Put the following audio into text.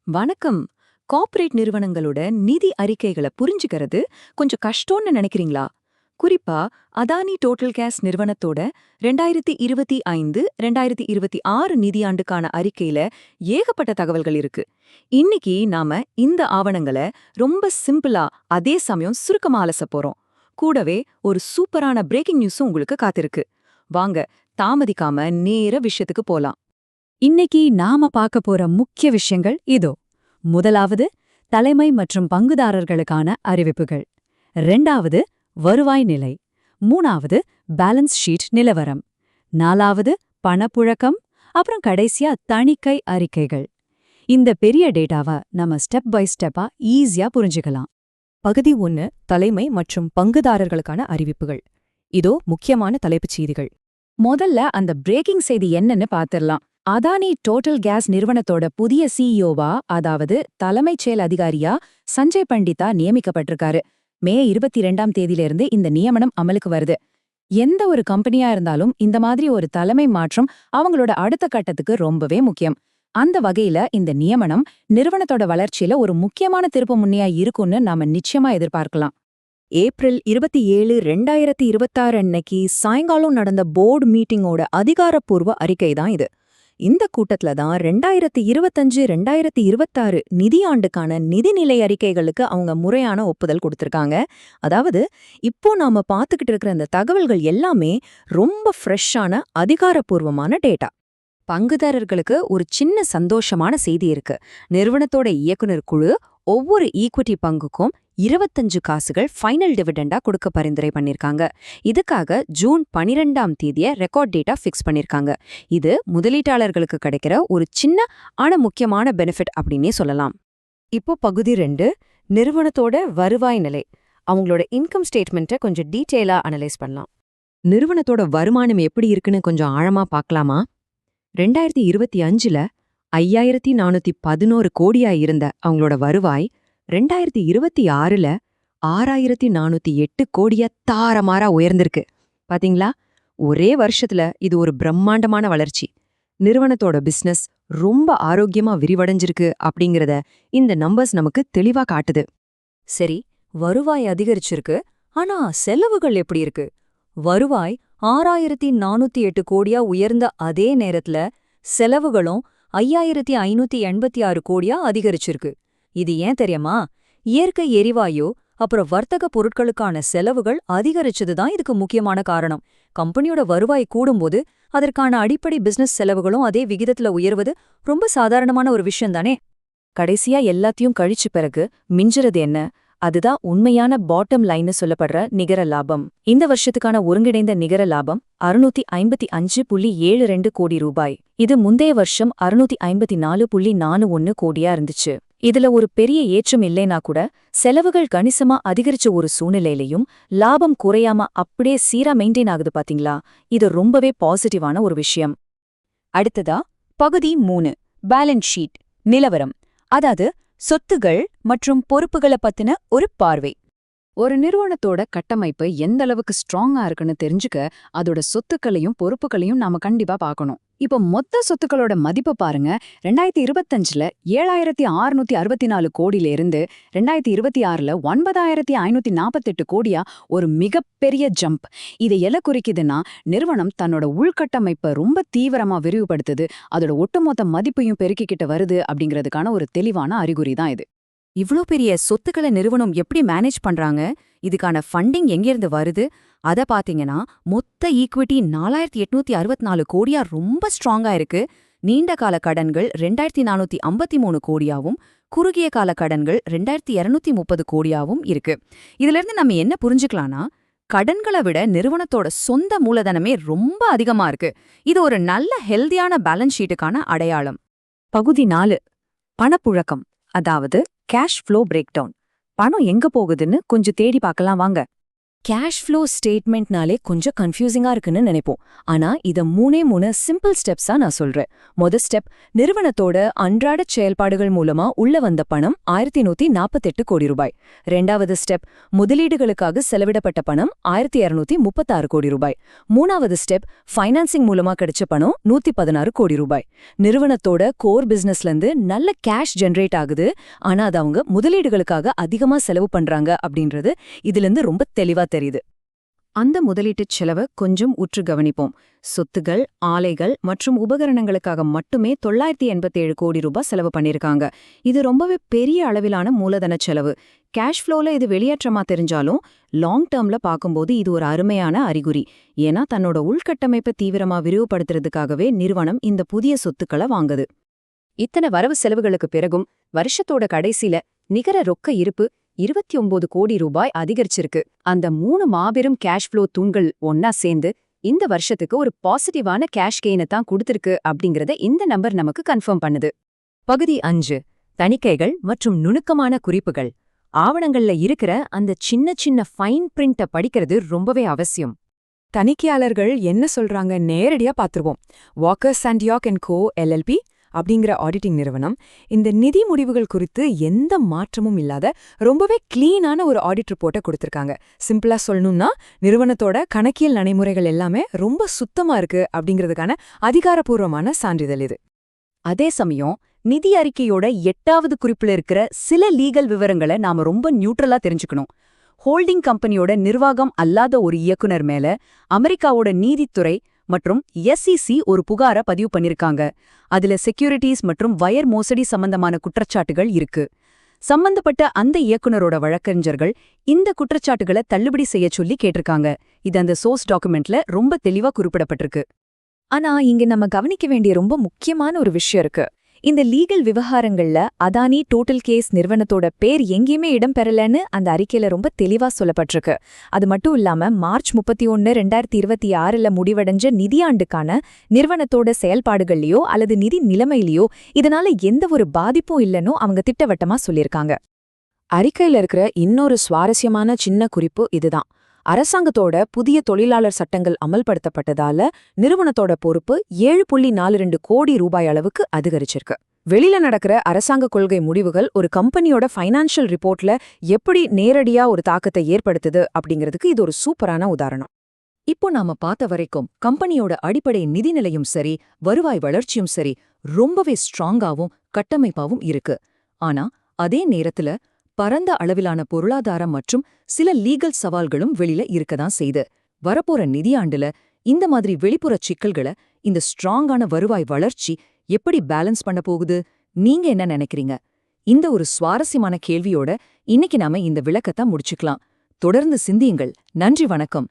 வணக்கம். கார்ப்பரேட் நிறுவனங்களோட நிதி அறிக்கைகளை புரிஞ்சுக்கிறது கொஞ்சம் கஷ்டம்னு நினைக்கிறீங்களா? குறிப்பா அதானி டோட்டல் கேஸ் நிறுவனத்தோட 2025 2026 நிதியாண்டுக்கான அறிக்கையில ஏகப்பட்ட தகவல்கள் இருக்கு. இன்னைக்கு நாம இந்த ஆவணங்களை ரொம்ப சிம்பிளா அதே சமயம் சுருக்கமா அலசப் போறோம். கூடவே ஒரு சூப்பரான பிரேக்கிங் நியூஸும் உங்களுக்கு காத்திருக்கு. வாங்க, தாமதிக்காம நேர விஷயத்துக்கு போலாம். இன்னைக்கு நாம பார்க்க போற முக்கிய விஷயங்கள் இதோ. முதலாவது, தலைமை மற்றும் பங்குதாரர்களுக்கான அறிவிப்புகள். 2வது, வருவாய் நிலை. 3வது, பேலன்ஸ் ஷீட் நிலவரம். 4வது, பணப்புழக்கம். அப்புறம் கடைசியா தணிக்கை அறிக்கைகள். இந்த பெரிய டேட்டாவை நம்ம ஸ்டெப் பை ஸ்டெப்பா ஈஸியா புரிஞ்சுக்கலாம். பகுதி 1, தலைமை மற்றும் பங்குதாரர்களுக்கான அறிவிப்புகள். இதோ முக்கியமான தலைப்புச் செய்திகள். முதல்ல அந்த பிரேக்கிங் செய்தி என்னன்னு பார்த்திடலாம். அதானி டோட்டல் கேஸ் நிறுவனத்தோட புதிய சிஇஓவா, அதாவது தலைமைச் செயல் அதிகாரியா சஞ்சய் பண்டிதா நியமிக்கப்பட்டிருக்காரு. மே 22ஆம் தேதியிலிருந்து இந்த நியமனம் அமலுக்கு வருது. எந்த ஒரு கம்பெனியா இருந்தாலும் இந்த மாதிரி ஒரு தலைமை மாற்றம் அவங்களோட அடுத்த கட்டத்துக்கு ரொம்பவே முக்கியம். அந்த வகையில இந்த நியமனம் நிறுவனத்தோட வளர்ச்சியில ஒரு முக்கியமான திருப்பு முனையா இருக்கும்னு நாம நிச்சயமா எதிர்பார்க்கலாம். ஏப்ரல் 27, 2026 அன்னைக்கு சாயங்காலம் நடந்த போர்டு மீட்டிங்கோட அதிகாரப்பூர்வ அறிக்கை தான் இது. இந்த கூட்டத்துல தான் 2025 2026 நிதியாண்டுக்கான நிதிநிலை அறிக்கைகளுக்கு அவங்க முறையான ஒப்புதல் கொடுத்திருக்காங்க. அதாவது இப்போ நாம பார்த்துக்கிட்டு இருக்கிற இந்த தகவல்கள் எல்லாமே ரொம்ப ஃப்ரெஷ்ஷான அதிகாரப்பூர்வமான டேட்டா. பங்குதாரர்களுக்கு ஒரு சின்ன சந்தோஷமான செய்தி இருக்கு. நிறுவனத்தோட இயக்குனர் குழு ஒவ்வொரு ஈக்விட்டி பங்குக்கும் 25 காசுகள் ஃபைனல் டிவிடெண்டா கொடுக்க பரிந்துரை பண்ணிருக்காங்க. இதுக்காக ஜூன் 12ஆம் தேதிய ரெக்கார்ட் டேட்டா ஃபிக்ஸ் பண்ணிருக்காங்க. இது முதலீட்டாளர்களுக்கு கிடைக்கிற ஒரு சின்ன ஆனா முக்கியமான பெனிஃபிட் அப்படின்னே சொல்லலாம். இப்போ பகுதி 2, நிறுவனத்தோட வருவாய் நிலை. அவங்களோட இன்கம் ஸ்டேட்மெண்ட்டை கொஞ்சம் டீட்டெயிலா அனலைஸ் பண்ணலாம். நிறுவனத்தோட வருமானம் எப்படி இருக்குன்னு கொஞ்சம் ஆழமா பார்க்கலாமா? 2025ல 5411 கோடியா இருந்த அவங்களோட வருவாய் 2026ல 6408 கோடியா தாரமாரா உயர்ந்திருக்கு. பாத்தீங்களா? ஒரே வருஷத்துல இது ஒரு பிரம்மாண்டமான வளர்ச்சி. நிறுவனத்தோட பிசினஸ் ரொம்ப ஆரோக்கியமா விரிவடைஞ்சிருக்கு அப்படிங்கறத இந்த நம்பர்ஸ் நமக்கு தெளிவா காட்டுது. சரி, வருவாய் அதிகரிச்சிருக்கு. ஆனா செலவுகள் எப்படி இருக்கு? வருவாய் 6408 கோடியா உயர்ந்த அதே நேரத்துல செலவுகளும் 5586 கோடியா அதிகரிச்சிருக்கு. இது ஏன் தெரியுமா? இயற்கை எரிவாயு அப்புறம் வர்த்தக பொருட்களுக்கான செலவுகள் அதிகரிச்சதுதான் இதுக்கு முக்கியமான காரணம். கம்பெனியோட வருவாய் கூடும்போது அதற்கான அடிப்படை பிசினஸ் செலவுகளும் அதே விகிதத்துல உயர்வது ரொம்ப சாதாரணமான ஒரு விஷயம் தானே. கடைசியா எல்லாத்தையும் கழிச்சு பிறகு மிஞ்சுறது என்ன? அதுதான் உண்மையான பாட்டம் லைன்னு சொல்லப்படுற நிகர லாபம். இந்த வருஷத்துக்கான ஒருங்கிணைந்த நிகர லாபம் 655.72 கோடி ரூபாய். இது முந்தைய வருஷம் 654.41 கோடியா இருந்துச்சு. இதுல ஒரு பெரிய ஏற்றம் இல்லைனா கூட செலவுகள் கணிசமா அதிகரிச்ச ஒரு சூழ்நிலையிலையும் லாபம் குறையாம அப்படியே சீரா மெயின்டைன் ஆகுது பாத்தீங்களா? இது ரொம்பவே பாசிட்டிவான ஒரு விஷயம். அடுத்ததா பகுதி 3, பேலன்ஸ் ஷீட் நிலவரம். அதாவது சொத்துகள் மற்றும் பொறுப்புகளை பத்தின ஒரு பார்வை. ஒரு நிறுவனத்தோட கட்டமைப்பு எந்த அளவுக்கு ஸ்ட்ராங்கா இருக்குன்னு தெரிஞ்சுக்க அதோட சொத்துக்களையும் பொறுப்புகளையும் நாம கண்டிப்பா பார்க்கணும். இப்போ மொத்த சொத்துக்களோட மதிப்பு பாருங்க. 2025ல 7664 கோடியில இருந்து 2026ல 9548 கோடியா ஒரு மிகப்பெரிய ஜம்ப். இதை எல்லாம் குறிக்குதுன்னா நிறுவனம் தன்னோட உள்கட்டமைப்பை ரொம்ப தீவிரமா விரிவுபடுத்துது, அதோட ஒட்டுமொத்த மதிப்பையும் பெருக்கிக்கிட்டு வருது அப்படிங்கிறதுக்கான ஒரு தெளிவான அறிகுறி தான் இது. இவ்ளோ பெரிய சொத்துக்களை நிறுவனம் எப்படி மேனேஜ் பண்றாங்க? இதுக்கான ஃபண்டிங் எங்கிருந்து வருது? அத பாத்தீங்கன்னா மொத்த ஈக்விட்டி 4864 கோடியா ரொம்ப ஸ்ட்ராங்கா இருக்கு. நீண்ட கால கடன்கள் 2453 கோடியாவும் குறுகிய கால கடன்கள் 2230 கோடியாவும் இருக்கு. இதுல இருந்து நம்ம என்ன புரிஞ்சுக்கலாம்னா, கடன்களை விட நிறுவனத்தோட சொந்த மூலதனமே ரொம்ப அதிகமா இருக்கு. இது ஒரு நல்ல ஹெல்தியான பேலன்ஸ் ஷீட்டுக்கான அடையாளம். பகுதி 4, பணப்புழக்கம், அதாவது கேஷ் ஃப்ளோ பிரேக் டவுன். பணம் எங்க போகுதுன்னு கொஞ்சம் தேடி பார்க்கலாம் வாங்க. கேஷ் ஃப்ளோ ஸ்டேட்மெண்ட்னாலே கொஞ்சம் கன்ஃபியூசிங்கா இருக்குன்னு நினைப்போம். ஆனா இத மூணே சிம்பிள் ஸ்டெப்ஸா நான் சொல்றேன். மொத ஸ்டெப், நிறுவனத்தோட அன்றாட செயல்பாடுகள் மூலமா உள்ள வந்த பணம் 1148 கோடி ரூபாய். ரெண்டாவது ஸ்டெப், முதலீடுகளுக்காக செலவிடப்பட்ட பணம் 1236 கோடி ரூபாய். மூணாவது ஸ்டெப், ஃபைனான்சிங் மூலமா கிடைச்ச பணம் 116 கோடி ரூபாய். நிறுவனத்தோட கோர் பிசினஸ்லேருந்து நல்ல கேஷ் ஜெனரேட் ஆகுது, ஆனா அது அவங்க முதலீடுகளுக்காக அதிகமா செலவு பண்றாங்க அப்படின்றது இதிலிருந்து ரொம்ப தெளிவா தெரியுது. அந்த முதலீட்டுச் செலவை கொஞ்சம் உற்று கவனிப்போம். சொத்துகள், ஆலைகள் மற்றும் உபகரணங்களுக்காக மட்டுமே 987 கோடி ரூபாய் செலவு பண்ணிருக்காங்க. இது ரொம்பவே பெரிய அளவிலான மூலதன செலவு. கேஷ் ஃப்ளோல இது வெளியேற்றமா தெரிஞ்சாலும் லாங் டேர்ம்ல பார்க்கும்போது இது ஒரு அருமையான அறிகுறி. ஏன்னா தன்னோட உள்கட்டமைப்பை தீவிரமா விரிவுபடுத்துறதுக்காகவே நிறுவனம் இந்த புதிய சொத்துக்களை வாங்குது. இத்தனை வரவு செலவுகளுக்கு பிறகும் வருஷத்தோட கடைசியில நிகர ரொக்க இருப்பு 29 கோடி ரூபாய் அதிகரிச்சிருக்கு. அந்த 3 மாபெரும் கேஷ் ஃப்ளோ தூண்கள் ஒன்னா சேர்ந்து இந்த வருஷத்துக்கு ஒரு பாசிட்டிவான கேஷ் கெயினை தான் கொடுத்திருக்கு அப்படிங்கறத இந்த நம்பர் நமக்கு கன்ஃபார்ம் பண்ணுது. பகுதி 5. தணிக்கைகள் மற்றும் நுணுக்கமான குறிப்புகள். ஆவணங்கள்ல இருக்கிற அந்த சின்ன ஃபைன் பிரிண்ட படிக்கிறது ரொம்பவே அவசியம். தணிக்கையாளர்கள் என்ன சொல்றாங்க நேரடியா பார்த்துருவோம். வாக்கர்ஸ் அண்ட் யாக் அண்ட் கோ எல்எல்பி அப்படிங்கிற ஆடிட்டிங் நிறுவனம் இந்த நிதி முடிவுகள் குறித்து எந்த மாற்றமும் இல்லாத ரொம்பவே கிளீனான ஒரு ஆடிட் ரிப்போர்ட்டை கொடுத்திருக்காங்க. சிம்பிளா சொல்லணும்னா நிறுவனத்தோட கணக்கியல் நடைமுறைகள் எல்லாமே ரொம்ப சுத்தமா இருக்கு அப்படிங்கிறதுக்கான அதிகாரப்பூர்வமான சான்றிதழ் இது. அதே சமயம் நிதி அறிக்கையோட 8வது குறிப்புல இருக்கிற சில லீகல் விவரங்களை நாம ரொம்ப நியூட்ரலா தெரிஞ்சுக்கணும். ஹோல்டிங் கம்பெனியோட நிர்வாகம் அல்லாத ஒரு இயக்குனர் மேல அமெரிக்காவோட நீதித்துறை மற்றும் SEC ஒரு புகார பதிவு பண்ணிருக்காங்க. அதுல செக்யூரிட்டிஸ் மற்றும் வயர் மோசடி சம்பந்தமான குற்றச்சாட்டுகள் இருக்கு. சம்பந்தப்பட்ட அந்த இயக்குனரோட வழக்கறிஞர்கள் இந்த குற்றச்சாட்டுகளை தள்ளுபடி செய்ய சொல்லி கேட்டிருக்காங்க. இது அந்த சோர்ஸ் டாக்குமெண்ட்ல ரொம்ப தெளிவா குறிப்பிடப்பட்டிருக்கு. ஆனா இங்க நம்ம கவனிக்க வேண்டிய ரொம்ப முக்கியமான ஒரு விஷயம் இருக்கு. இந்த லீகல் விவகாரங்கள்ல அதானி டோட்டல் கேஸ் நிறுவனத்தோட பேர் எங்கேயுமே இடம் பெறலன்னு அந்த அறிக்கையில ரொம்ப தெளிவா சொல்லப்பட்டிருக்கு. அது மட்டும் இல்லாம மார்ச் 31, 2026 முடிவடைஞ்ச நிதியாண்டுக்கான நிறுவனத்தோட செயல்பாடுகள்லயோ அல்லது நிதி நிலைமையிலயோ இதனால எந்த ஒரு பாதிப்பும் இல்லைன்னு அவங்க திட்டவட்டமா சொல்லியிருக்காங்க. அறிக்கையில இருக்கிற இன்னொரு சுவாரஸ்யமான சின்ன குறிப்பு இதுதான். அரசாங்கத்தோட புதிய தொழிலாளர் சட்டங்கள் அமல்படுத்தப்பட்டதால நிறுவனத்தோட பொறுப்பு 7.42 கோடி ரூபாய் அளவுக்கு அதிகரிச்சிருக்கு. வெளியில நடக்கிற அரசாங்க கொள்கை முடிவுகள் ஒரு கம்பெனியோட ஃபைனான்ஷியல் ரிப்போர்ட்ல எப்படி நேரடியா ஒரு தாக்கத்தை ஏற்படுத்துது அப்படிங்கிறதுக்கு இது ஒரு சூப்பரான உதாரணம். இப்போ நாம பார்த்த வரைக்கும் கம்பெனியோட அடிப்படை நிதிநிலையும் சரி, வருவாய் வளர்ச்சியும் சரி ரொம்பவே ஸ்ட்ராங்காவும் கட்டமைப்பாவும் இருக்கு. ஆனா அதே நேரத்துல பரந்த அளவிலான பொருளாதாரம் மற்றும் சில லீகல் சவால்களும் வெளியில இருக்கதான் செய்து. வரப்போற நிதியாண்டுல இந்த மாதிரி வெளிப்புற சிக்கல்களை இந்த ஸ்ட்ராங்கான வருவாய் வளர்ச்சி எப்படி பேலன்ஸ் பண்ண போகுது? நீங்க என்ன நினைக்கிறீங்க? இந்த ஒரு சுவாரஸ்யமான கேள்வியோட இன்னைக்கு நாம இந்த விளக்கத்தை முடிச்சுக்கலாம். தொடர்ந்து சிந்தியுங்கள். நன்றி, வணக்கம்.